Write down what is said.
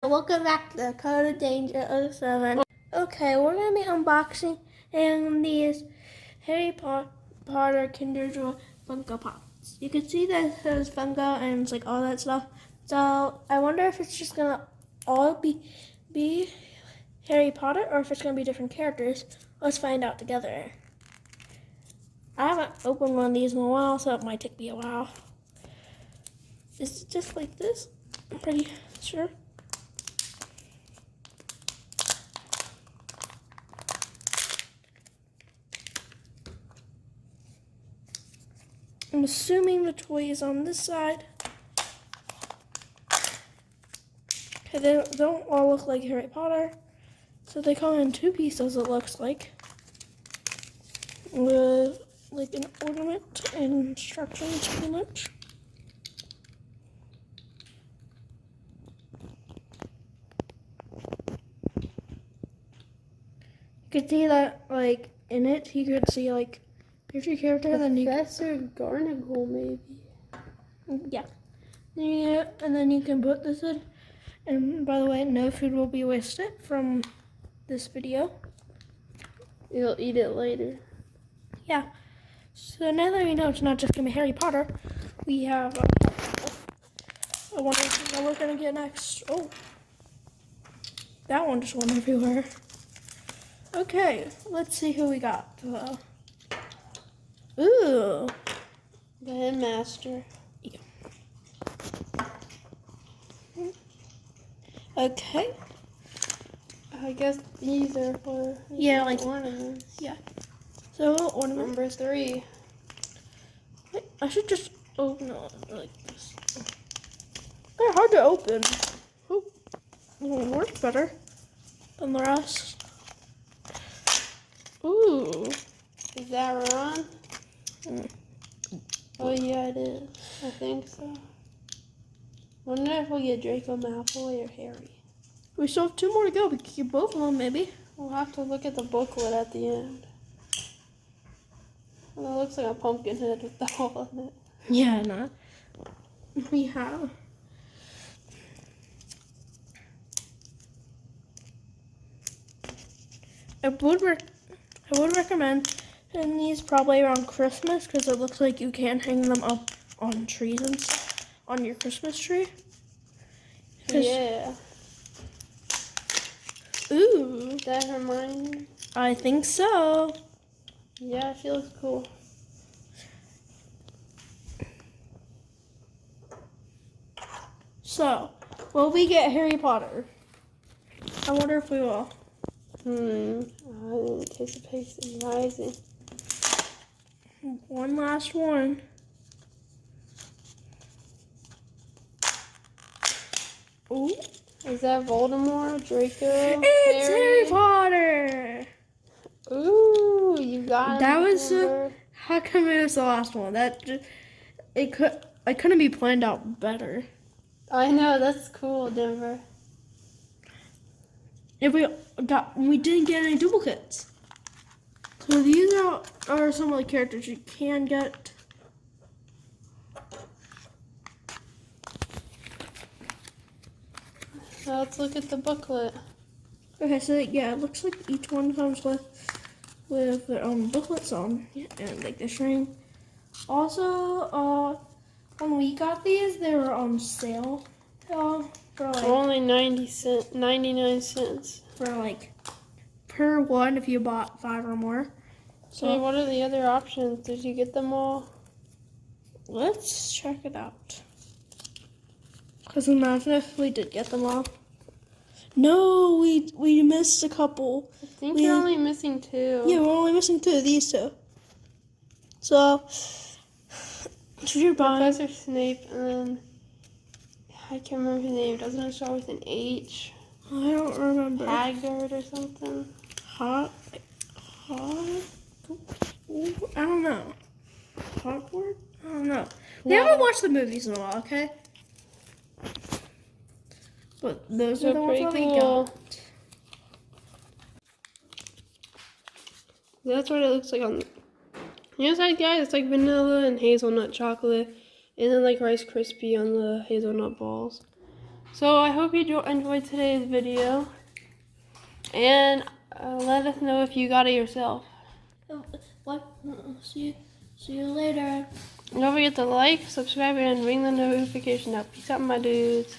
Welcome back to the Code of Danger 07. Okay, we're going to be unboxing these Harry Potter Kinder Joy Funko Pops. You can see that it says Funko and it's like all that stuff. So I wonder if it's just going to all be Harry Potter or if it's going to be different characters. Let's find out together. I haven't opened one of these in a while, so it might take me a while. Is it just like this? I'm pretty sure. I'm assuming the toy is on this side. Okay, they don't all look like Harry Potter. So they come in two pieces, it looks like. With like an ornament and instructions pretty much. You could see that like in it, you could see like here's your character, and then Professor Garnagle, maybe. Yeah. And then you can put this in. And by the way, no food will be wasted from this video. You'll eat it later. Yeah. So now that we know it's not just gonna be Harry Potter, we have I wonder what we're gonna get next. Oh, that one just went everywhere. Okay, let's see who we got. Ooh, The Headmaster. Yeah. Okay. I guess these are for like ornaments. Yeah. So ornament Number 3. Wait, I should just open it like this. They're hard to open. Oh, it works better than the rest. Ooh. Is that Ron? Oh yeah, it is. I think so. Wonder if we'll get Draco Malfoy or Harry. We still have 2 more to go. We could get both of them, maybe. We'll have to look at the booklet at the end. Well, it looks like a pumpkin head with the hole in it. Yeah, not. We have. I would recommend getting these probably around Christmas because it looks like you can hang them up on trees and stuff, on your Christmas tree. Yeah. Ooh. Is that Hermione? I think so. Yeah, she looks cool. So, will we get Harry Potter? I wonder if we will. Anticipation rising. One last one. Ooh. Is that Voldemort, Draco, It's Harry Potter! Ooh, you got it. That was how come it was the last one? I couldn't be planned out better. I know, that's cool, Denver. If we didn't get any duplicates. So these are some of the characters you can get. Now let's look at the booklet. Okay, so yeah, it looks like each one comes with their own booklets on, and like this ring. Also, when we got these, they were on sale. For like Only 99 cents. for like per one if you bought 5 or more. So what are the other options? Did you get them all? Let's check it out. Because imagine if we did get them all. No, we missed a couple. I think you're only missing 2. Yeah, we're only missing 2 of these 2. So, you're buying Professor Snape and then I can't remember his name. Doesn't it start with an H? I don't remember. Haggard or something? I don't know. Hogwarts? I don't know. We haven't watched the movies in a while, okay? But those are the ones that we got. That's what it looks like on the inside, guys. It's like vanilla and hazelnut chocolate, and then like Rice Krispie on the hazelnut balls. So I hope you enjoyed today's video. And let us know if you got it yourself. What? See you later. And don't forget to like, subscribe, and ring the notification up. Peace out, my dudes.